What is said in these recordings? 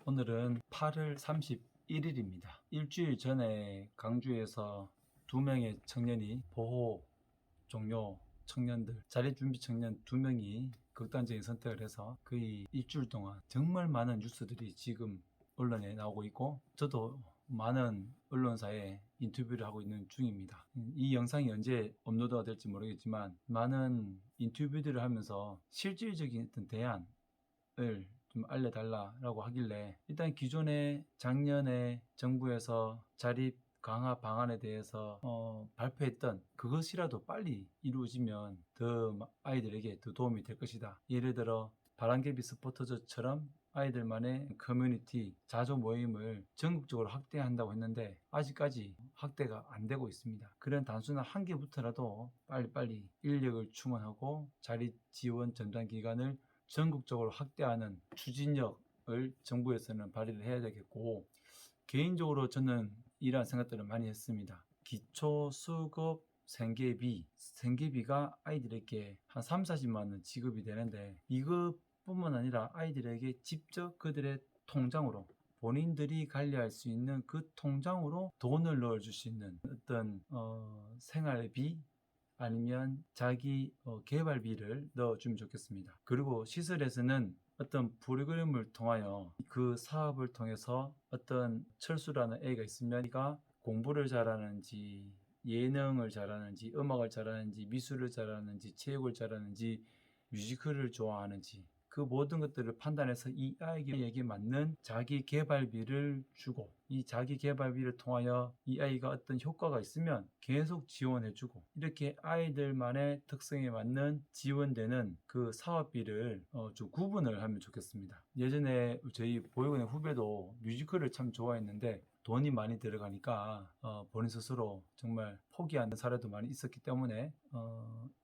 오늘은 8월 31일입니다. 일주일 전에 강주에서 2명의 청년이 보호 종료 청년들, 자립준비 청년 2명이 극단적인 선택을 해서 거의 일주일 동안 정말 많은 뉴스들이 지금 언론에 나오고 있고, 저도 많은 언론사에 인터뷰를 하고 있는 중입니다. 이 영상이 언제 업로드가 될지 모르겠지만, 많은 인터뷰들을 하면서 실질적인 어떤 대안을 좀 알려달라고 하길래, 일단 기존에 작년에 정부에서 자립 강화 방안에 대해서 발표했던 그것이라도 빨리 이루어지면 더 아이들에게 더 도움이 될 것이다. 예를 들어 바람개비 스포터즈처럼 아이들만의 커뮤니티 자조 모임을 전국적으로 확대한다고 했는데, 아직까지 확대가 안 되고 있습니다. 그런 단순한 한 개부터라도 빨리빨리 인력을 충원하고 자립 지원 전담 기관을 전국적으로 확대하는 추진력을 정부에서는 발휘를 해야 되겠고, 개인적으로 저는 이러한 생각들을 많이 했습니다. 기초수급 생계비가 아이들에게 한 3, 40만 원 지급이 되는데, 이것뿐만 아니라 아이들에게 직접 그들의 통장으로, 본인들이 관리할 수 있는 그 통장으로 돈을 넣어줄 수 있는 어떤 생활비 아니면 자기 개발비를 넣어주면 좋겠습니다. 그리고 시설에서는 어떤 프로그램을 통하여 그 사업을 통해서 어떤 철수라는 애가 있으면 이가 공부를 잘하는지, 예능을 잘하는지, 음악을 잘하는지, 미술을 잘하는지, 체육을 잘하는지, 뮤지컬을 좋아하는지, 그 모든 것들을 판단해서 이 아이에게 맞는 자기 개발비를 주고, 이 자기 개발비를 통하여 이 아이가 어떤 효과가 있으면 계속 지원해주고, 이렇게 아이들만의 특성에 맞는 지원되는 그 사업비를 좀 구분을 하면 좋겠습니다. 예전에 저희 보육원의 후배도 뮤지컬을 참 좋아했는데 돈이 많이 들어가니까 본인 스스로 정말 포기하는 사례도 많이 있었기 때문에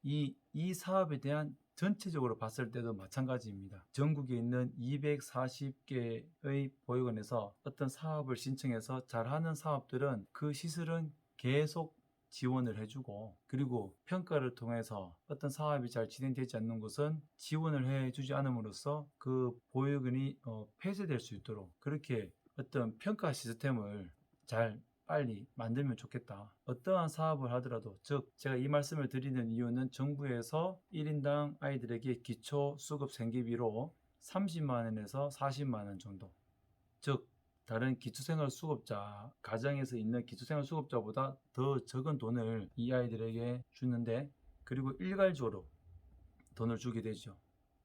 이 사업에 대한 전체적으로 봤을 때도 마찬가지입니다. 전국에 있는 240개의 보육원에서 어떤 사업을 신청해서 잘하는 사업들은 그 시설은 계속 지원을 해주고, 그리고 평가를 통해서 어떤 사업이 잘 진행되지 않는 것은 지원을 해주지 않음으로써 그 보육원이 폐쇄될 수 있도록 그렇게 어떤 평가 시스템을 잘 빨리 만들면 좋겠다. 어떠한 사업을 하더라도, 즉 제가 이 말씀을 드리는 이유는 정부에서 1인당 아이들에게 기초 수급 생계비로 30만 원에서 40만 원 정도, 즉 다른 기초생활 수급자, 가정에서 있는 기초생활 수급자보다 더 적은 돈을 이 아이들에게 주는데, 그리고 일괄적으로 돈을 주게 되죠.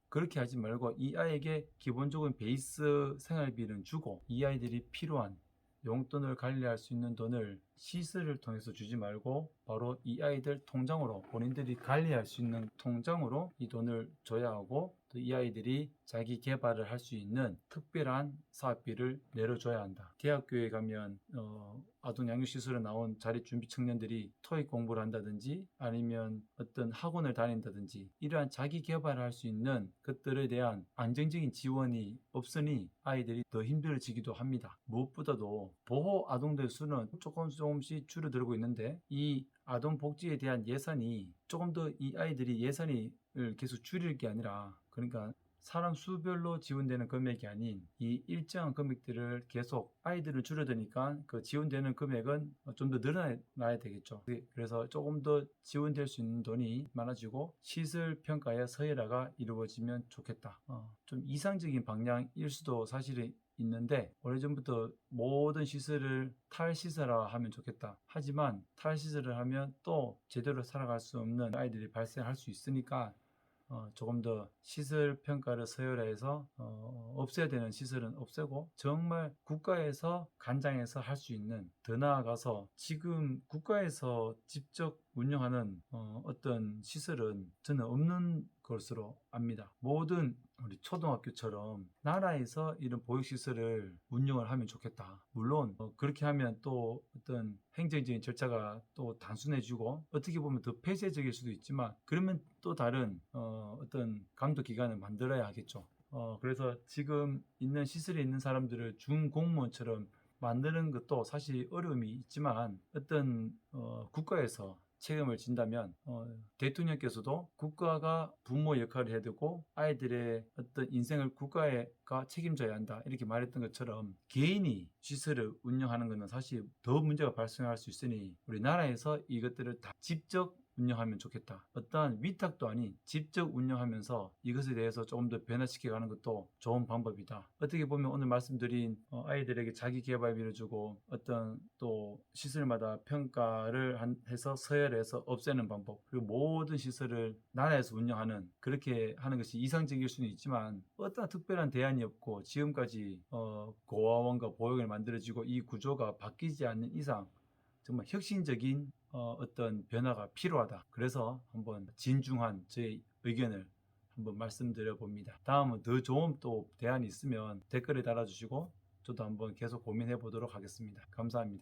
그렇게 하지 말고 이 아이에게 기본적인 베이스 생활비는 주고, 이 아이들이 필요한 용돈을 관리할 수 있는 돈을 시설을 통해서 주지 말고 바로 이 아이들 통장으로, 본인들이 관리할 수 있는 통장으로 이 돈을 줘야 하고, 또 이 아이들이 자기 개발을 할 수 있는 특별한 사업비를 내려줘야 한다. 대학교에 가면 아동 양육시설에 나온 자립준비 청년들이 토익 공부를 한다든지 아니면 어떤 학원을 다닌다든지, 이러한 자기 개발을 할 수 있는 것들에 대한 안정적인 지원이 없으니 아이들이 더 힘들어지기도 합니다. 무엇보다도 보호 아동들 수는 조금씩 줄어들고 있는데, 이 아동 복지에 대한 예산이 조금 더, 이 아이들이 예산을 계속 줄일 게 아니라, 그러니까 사람 수별로 지원되는 금액이 아닌 이 일정한 금액들을 계속, 아이들은 줄어드니까 그 지원되는 금액은 좀 더 늘어나야 되겠죠. 그래서 조금 더 지원될 수 있는 돈이 많아지고 시설 평가의 서열화가 이루어지면 좋겠다. 좀 이상적인 방향일 수도 사실은 있는데, 오래전부터 모든 시설을 탈시설화 하면 좋겠다. 하지만 탈시설을 하면 또 제대로 살아갈 수 없는 아이들이 발생할 수 있으니까 조금 더 시설 평가를 서열화해서 없애야 되는 시설은 없애고, 정말 국가에서 간장해서 할 수 있는, 더 나아가서 지금 국가에서 직접 운영하는 어떤 시설은 저는 없는 것으로 압니다. 모든 우리 초등학교처럼 나라에서 이런 보육시설을 운영을 하면 좋겠다. 물론 그렇게 하면 또 어떤 행정적인 절차가 또 단순해지고 어떻게 보면 더 폐쇄적일 수도 있지만, 그러면 또 다른 어떤 감독기관을 만들어야 하겠죠. 그래서 지금 있는 시설에 있는 사람들을 준공무원처럼 만드는 것도 사실 어려움이 있지만, 어떤 국가에서 책임을 진다면 대통령께서도 국가가 부모 역할을 해야 되고 아이들의 어떤 인생을 국가가 책임져야 한다 이렇게 말했던 것처럼 개인이 시설을 운영하는 것은 사실 더 문제가 발생할 수 있으니 우리나라에서 이것들을 다 직접 운영하면 좋겠다. 어떠한 위탁도 아닌 직접 운영하면서 이것에 대해서 조금 더 변화시켜가는 것도 좋은 방법이다. 어떻게 보면 오늘 말씀드린 아이들에게 자기 개발비를 주고 어떤 또 시설마다 평가를 해서 서열해서 없애는 방법, 그리고 모든 시설을 나라에서 운영하는 그렇게 하는 것이 이상적일 수는 있지만 어떠한 특별한 대안이 없고 지금까지 고아원과 보육원이 만들어지고 이 구조가 바뀌지 않는 이상 정말 혁신적인 어떤 변화가 필요하다. 그래서 한번 진중한 저의 의견을 한번 말씀드려 봅니다. 다음은 더 좋은 또 대안이 있으면 댓글에 달아주시고 저도 한번 계속 고민해 보도록 하겠습니다. 감사합니다.